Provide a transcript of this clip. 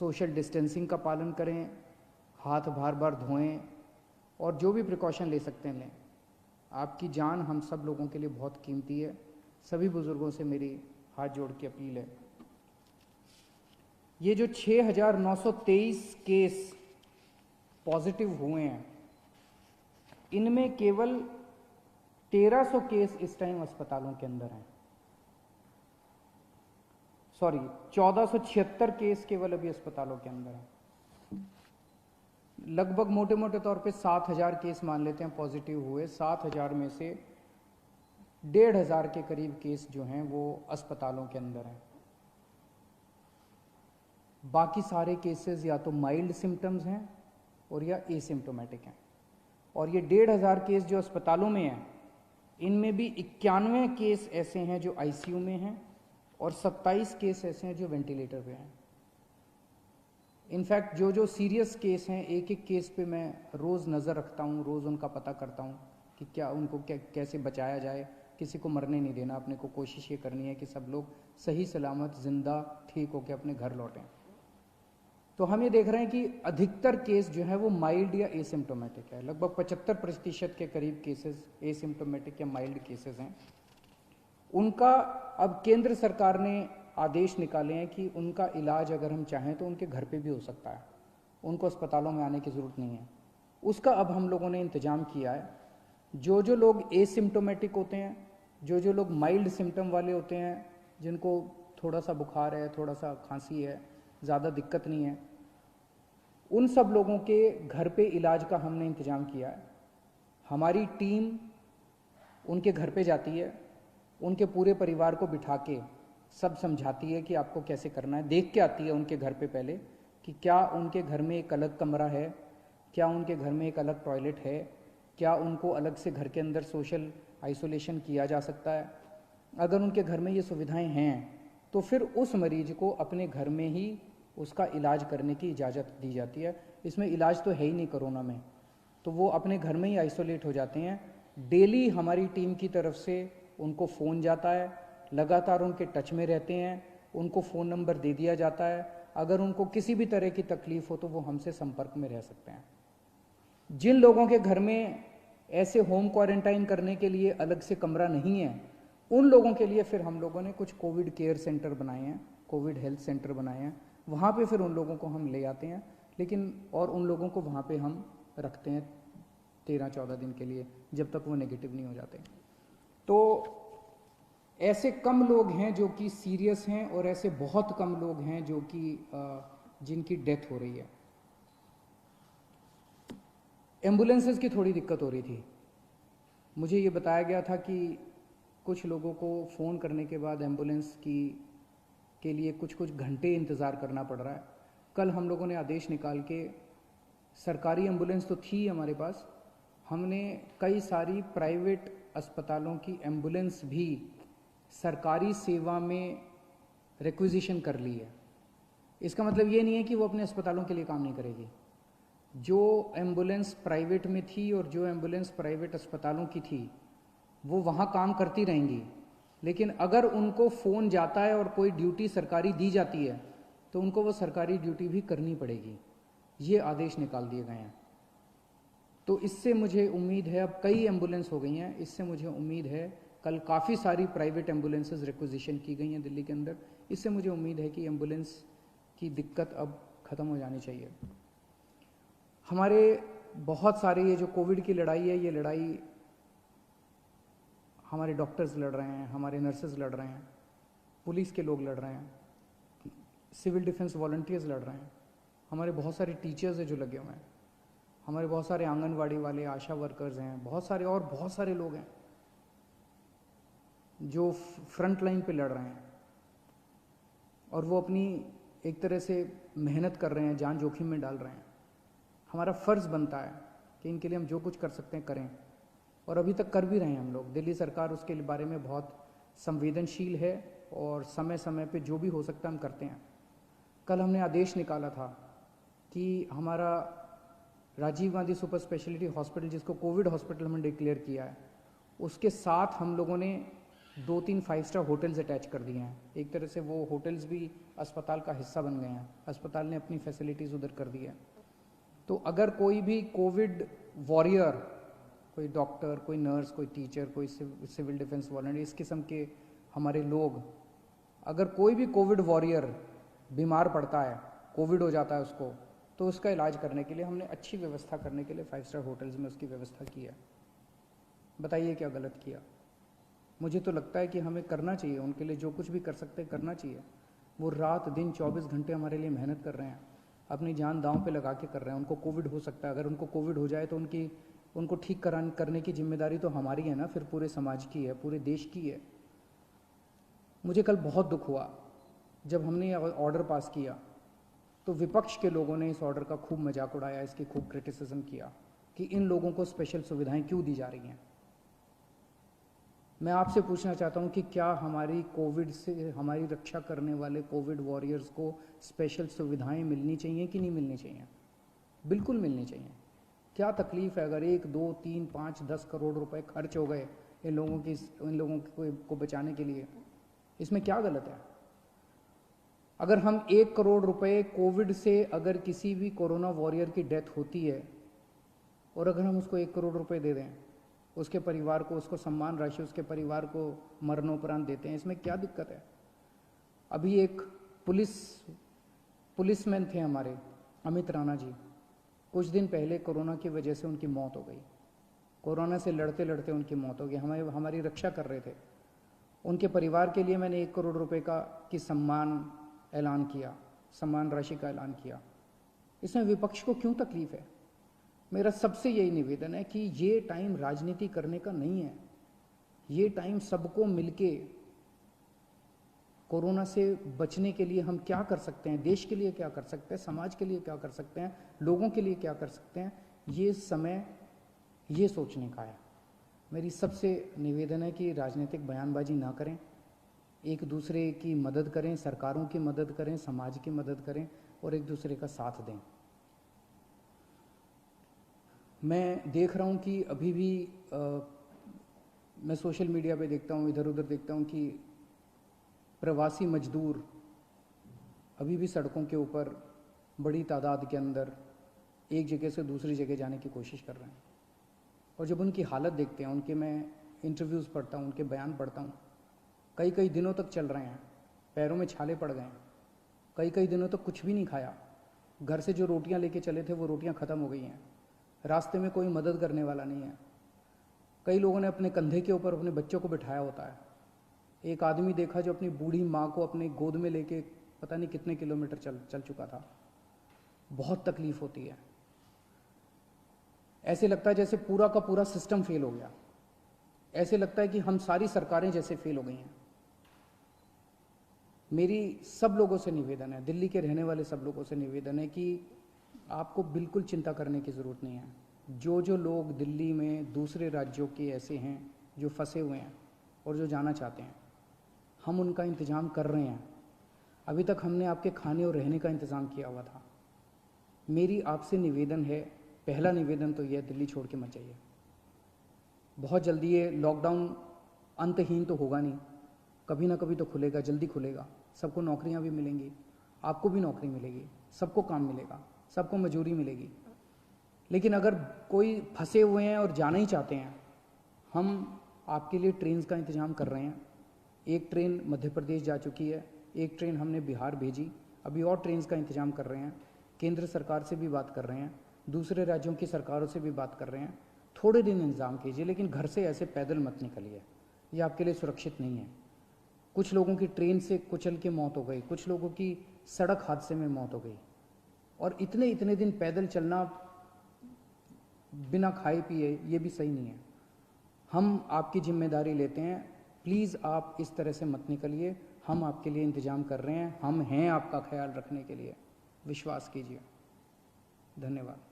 Social distancing का पालन करें, हाथ बार बार धोएं और जो भी प्रिकॉशन ले सकते हैं लें। आपकी जान हम सब लोगों के लिए बहुत कीमती है। सभी बुजुर्गों से मेरी हाथ जोड़ के अपील है। ये जो 6,923 केस पॉजिटिव हुए हैं, इनमें केवल 1300 केस इस टाइम अस्पतालों के अंदर हैं। 1476 केस केवल अभी अस्पतालों के अंदर हैं। लगभग मोटे मोटे तौर पे 7,000 केस मान लेते हैं पॉजिटिव हुए। 7,000 में से 1,500 के करीब केस जो हैं वो अस्पतालों के अंदर हैं। बाकी सारे केसेस या तो माइल्ड सिम्टम्स हैं और या एसिम्टोमेटिक हैं। और ये 1,500 केस जो अस्पतालों में हैं, इनमें भी 91 केस ऐसे हैं जो आईसीयू में हैं और 27 केस ऐसे हैं जो वेंटिलेटर पे हैं। इनफैक्ट जो सीरियस केस हैं, एक एक केस पे मैं रोज़ नज़र रखता हूँ, रोज़ उनका पता करता हूँ कि क्या उनको कैसे बचाया जाए। किसी को मरने नहीं देना, अपने को कोशिश ये करनी है कि सब लोग सही सलामत जिंदा ठीक होकर अपने घर लौटें। तो हम ये देख रहे हैं कि अधिकतर केस जो है वो माइल्ड या एसिम्टोमेटिक है। लगभग 75% के करीब केसेस एसिम्टोमेटिक या माइल्ड केसेस हैं। उनका अब केंद्र सरकार ने आदेश निकाले हैं कि उनका इलाज अगर हम चाहें तो उनके घर पे भी हो सकता है, उनको अस्पतालों में आने की ज़रूरत नहीं है। उसका अब हम लोगों ने इंतज़ाम किया है। जो लोग एसिम्टोमेटिक होते हैं, जो लोग माइल्ड सिम्टम वाले होते हैं, जिनको थोड़ा सा बुखार है, थोड़ा सा खांसी है, ज़्यादा दिक्कत नहीं है, उन सब लोगों के घर पे इलाज का हमने इंतज़ाम किया है। हमारी टीम उनके घर पे जाती है, उनके पूरे परिवार को बिठा के सब समझाती है कि आपको कैसे करना है। देख के आती है उनके घर पे पहले कि क्या उनके घर में एक अलग कमरा है, क्या उनके घर में एक अलग टॉयलेट है, क्या उनको अलग से घर के अंदर सोशल आइसोलेशन किया जा सकता है। अगर उनके घर में ये सुविधाएं हैं तो फिर उस मरीज को अपने घर में ही उसका इलाज करने की इजाज़त दी जाती है। इसमें इलाज तो है ही नहीं कोरोना में, तो वो अपने घर में ही आइसोलेट हो जाते हैं। डेली हमारी टीम की तरफ से उनको फ़ोन जाता है, लगातार उनके टच में रहते हैं, उनको फ़ोन नंबर दे दिया जाता है। अगर उनको किसी भी तरह की तकलीफ़ हो तो वो हमसे संपर्क में रह सकते हैं। जिन लोगों के घर में ऐसे होम क्वारंटाइन करने के लिए अलग से कमरा नहीं है, उन लोगों के लिए फिर हम लोगों ने कुछ कोविड केयर सेंटर बनाए हैं, कोविड हेल्थ सेंटर बनाए हैं। वहाँ पे फिर उन लोगों को हम ले आते हैं, लेकिन और उन लोगों को वहाँ पे हम रखते हैं 13-14 दिन के लिए, जब तक वो नेगेटिव नहीं हो जाते। तो ऐसे कम लोग हैं जो कि सीरियस हैं और ऐसे बहुत कम लोग हैं जो कि जिनकी डेथ हो रही है। एम्बुलेंसेस की थोड़ी दिक्कत हो रही थी। मुझे ये बताया गया था कि कुछ लोगों को फ़ोन करने के बाद एम्बुलेंस के लिए कुछ घंटे इंतज़ार करना पड़ रहा है। कल हम लोगों ने आदेश निकाल के, सरकारी एम्बुलेंस तो थी हमारे पास, हमने कई सारी प्राइवेट अस्पतालों की एम्बुलेंस भी सरकारी सेवा में रिक्विजिशन कर ली है। इसका मतलब ये नहीं है कि वो अपने अस्पतालों के लिए काम नहीं करेगी। जो एम्बुलेंस प्राइवेट में थी और जो एम्बुलेंस प्राइवेट अस्पतालों की थी, वो वहाँ काम करती रहेंगी, लेकिन अगर उनको फ़ोन जाता है और कोई ड्यूटी सरकारी दी जाती है तो उनको वो सरकारी ड्यूटी भी करनी पड़ेगी। ये आदेश निकाल दिए गए हैं। तो इससे मुझे उम्मीद है, अब कई एम्बुलेंस हो गई हैं, इससे मुझे उम्मीद है, कल काफ़ी सारी प्राइवेट एम्बुलेंसेस रिक्विजिशन की गई हैं दिल्ली के अंदर, इससे मुझे उम्मीद है कि एम्बुलेंस की दिक्कत अब ख़त्म हो जानी चाहिए। हमारे बहुत सारे ये जो कोविड की लड़ाई है, ये लड़ाई हमारे डॉक्टर्स लड़ रहे हैं, हमारे नर्सेज लड़ रहे हैं, पुलिस के लोग लड़ रहे हैं, सिविल डिफेंस वॉलंटियर्स लड़ रहे हैं, हमारे बहुत सारे टीचर्स हैं जो लगे हुए हैं, हमारे बहुत सारे आंगनवाड़ी वाले, आशा वर्कर्स हैं, बहुत सारे लोग हैं जो फ्रंट लाइन पे लड़ रहे हैं और वो अपनी एक तरह से मेहनत कर रहे हैं, जान जोखिम में डाल रहे हैं। हमारा फ़र्ज़ बनता है कि इनके लिए हम जो कुछ कर सकते हैं करें, और अभी तक कर भी रहे हैं हम लोग। दिल्ली सरकार उसके बारे में बहुत संवेदनशील है और समय समय पे जो भी हो सकता है हम करते हैं। कल हमने आदेश निकाला था कि हमारा Rajiv Gandhi super speciality hospital, जिसको कोविड हॉस्पिटल हमने डिक्लेयर किया है, उसके साथ हम लोगों ने 2-3 5 स्टार होटल्स अटैच कर दिए हैं। एक तरह से वो होटल्स भी अस्पताल का हिस्सा बन गए हैं, अस्पताल ने अपनी फैसिलिटीज़ उधर कर दी है। तो अगर कोई भी कोविड वॉरियर, कोई डॉक्टर, कोई नर्स, कोई टीचर, कोई सिविल डिफेंस वॉलंटियर, इस किस्म के हमारे लोग, अगर कोई भी कोविड वॉरियर बीमार पड़ता है, कोविड हो जाता है उसको, तो उसका इलाज करने के लिए हमने अच्छी व्यवस्था करने के लिए 5 स्टार होटल्स में उसकी व्यवस्था की है। बताइए क्या गलत किया? मुझे तो लगता है कि हमें करना चाहिए, उनके लिए जो कुछ भी कर सकते हैं करना चाहिए। वो रात दिन 24 घंटे हमारे लिए मेहनत कर रहे हैं, अपनी जान दांव पे लगा के कर रहे हैं। उनको कोविड हो सकता है, अगर उनको कोविड हो जाए तो उनको ठीक करने की जिम्मेदारी तो हमारी है ना, फिर पूरे समाज की है, पूरे देश की है। मुझे कल बहुत दुख हुआ जब हमने ये ऑर्डर पास किया तो विपक्ष के लोगों ने इस ऑर्डर का खूब मजाक उड़ाया, इसकी खूब क्रिटिसिज्म किया कि इन लोगों को स्पेशल सुविधाएं क्यों दी जा रही हैं। मैं आपसे पूछना चाहता हूं कि क्या हमारी कोविड से हमारी रक्षा करने वाले कोविड वॉरियर्स को स्पेशल सुविधाएं मिलनी चाहिए कि नहीं मिलनी चाहिए? बिल्कुल मिलनी चाहिए। क्या तकलीफ है अगर 1, 2, 3, 5, 10 करोड़ रुपए खर्च हो गए इन लोगों को बचाने के लिए? इसमें क्या गलत है? अगर हम 1 करोड़ रुपए कोविड से, अगर किसी भी कोरोना वॉरियर की डेथ होती है और अगर हम उसको 1 करोड़ रुपए दे दें, उसके परिवार को, उसको सम्मान राशि उसके परिवार को मरणोपरांत देते हैं, इसमें क्या दिक्कत है? अभी एक पुलिसमैन थे हमारे, अमित राणा जी, कुछ दिन पहले कोरोना की वजह से उनकी मौत हो गई। कोरोना से लड़ते लड़ते उनकी मौत हो गई। हमारी रक्षा कर रहे थे। उनके परिवार के लिए मैंने 1 करोड़ रुपए की सम्मान राशि का ऐलान किया। इसमें विपक्ष को क्यों तकलीफ है? मेरा सबसे यही निवेदन है कि ये टाइम राजनीति करने का नहीं है। ये टाइम सबको मिलके कोरोना से बचने के लिए हम क्या कर सकते हैं, देश के लिए क्या कर सकते हैं, समाज के लिए क्या कर सकते हैं, लोगों के लिए क्या कर सकते हैं, ये समय ये सोचने का है। मेरी सबसे निवेदन है कि राजनीतिक बयानबाजी ना करें, एक दूसरे की मदद करें, सरकारों की मदद करें, समाज की मदद करें और एक दूसरे का साथ दें। मैं देख रहा हूँ कि अभी भी मैं सोशल मीडिया पे देखता हूँ, इधर उधर देखता हूँ कि प्रवासी मजदूर अभी भी सड़कों के ऊपर बड़ी तादाद के अंदर एक जगह से दूसरी जगह जाने की कोशिश कर रहे हैं। और जब उनकी हालत देखते हैं, उनके मैं इंटरव्यूज़ पढ़ता हूँ, उनके बयान पढ़ता हूँ, कई कई दिनों तक चल रहे हैं, पैरों में छाले पड़ गए हैं, कई कई दिनों तक कुछ भी नहीं खाया, घर से जो रोटियां लेके चले थे वो रोटियां ख़त्म हो गई हैं, रास्ते में कोई मदद करने वाला नहीं है। कई लोगों ने अपने कंधे के ऊपर अपने बच्चों को बिठाया होता है। एक आदमी देखा जो अपनी बूढ़ी माँ को अपने गोद में लेके पता नहीं कितने किलोमीटर चल चुका था। बहुत तकलीफ होती है। ऐसे लगता है जैसे पूरा का पूरा सिस्टम फेल हो गया, ऐसे लगता है कि हम सारी सरकारें जैसे फेल हो गई हैं। मेरी सब लोगों से निवेदन है, दिल्ली के रहने वाले सब लोगों से निवेदन है कि आपको बिल्कुल चिंता करने की ज़रूरत नहीं है। जो लोग दिल्ली में दूसरे राज्यों के ऐसे हैं जो फंसे हुए हैं और जो जाना चाहते हैं, हम उनका इंतज़ाम कर रहे हैं। अभी तक हमने आपके खाने और रहने का इंतज़ाम किया हुआ था। मेरी आपसे निवेदन है, पहला निवेदन तो यह, दिल्ली छोड़ के मत जाइए। बहुत जल्दी ये लॉकडाउन अंतहीन तो होगा नहीं, कभी ना कभी तो खुलेगा, जल्दी खुलेगा, सबको नौकरियां भी मिलेंगी, आपको भी नौकरी मिलेगी, सबको काम मिलेगा, सबको मजदूरी मिलेगी। लेकिन अगर कोई फंसे हुए हैं और जाना ही चाहते हैं, हम आपके लिए ट्रेन का इंतज़ाम कर रहे हैं। एक ट्रेन मध्य प्रदेश जा चुकी है, एक ट्रेन हमने बिहार भेजी, अभी और ट्रेन का इंतज़ाम कर रहे हैं। केंद्र सरकार से भी बात कर रहे हैं, दूसरे राज्यों की सरकारों से भी बात कर रहे हैं। थोड़े दिन इंतज़ाम कीजिए, लेकिन घर से ऐसे पैदल मत निकलिए, ये आपके लिए सुरक्षित नहीं है। कुछ लोगों की ट्रेन से कुचल के मौत हो गई, कुछ लोगों की सड़क हादसे में मौत हो गई, और इतने दिन पैदल चलना बिना खाए पिए, ये भी सही नहीं है। हम आपकी जिम्मेदारी लेते हैं, प्लीज़ आप इस तरह से मत निकलिए। हम आपके लिए इंतज़ाम कर रहे हैं, हम हैं आपका ख्याल रखने के लिए, विश्वास कीजिए। धन्यवाद।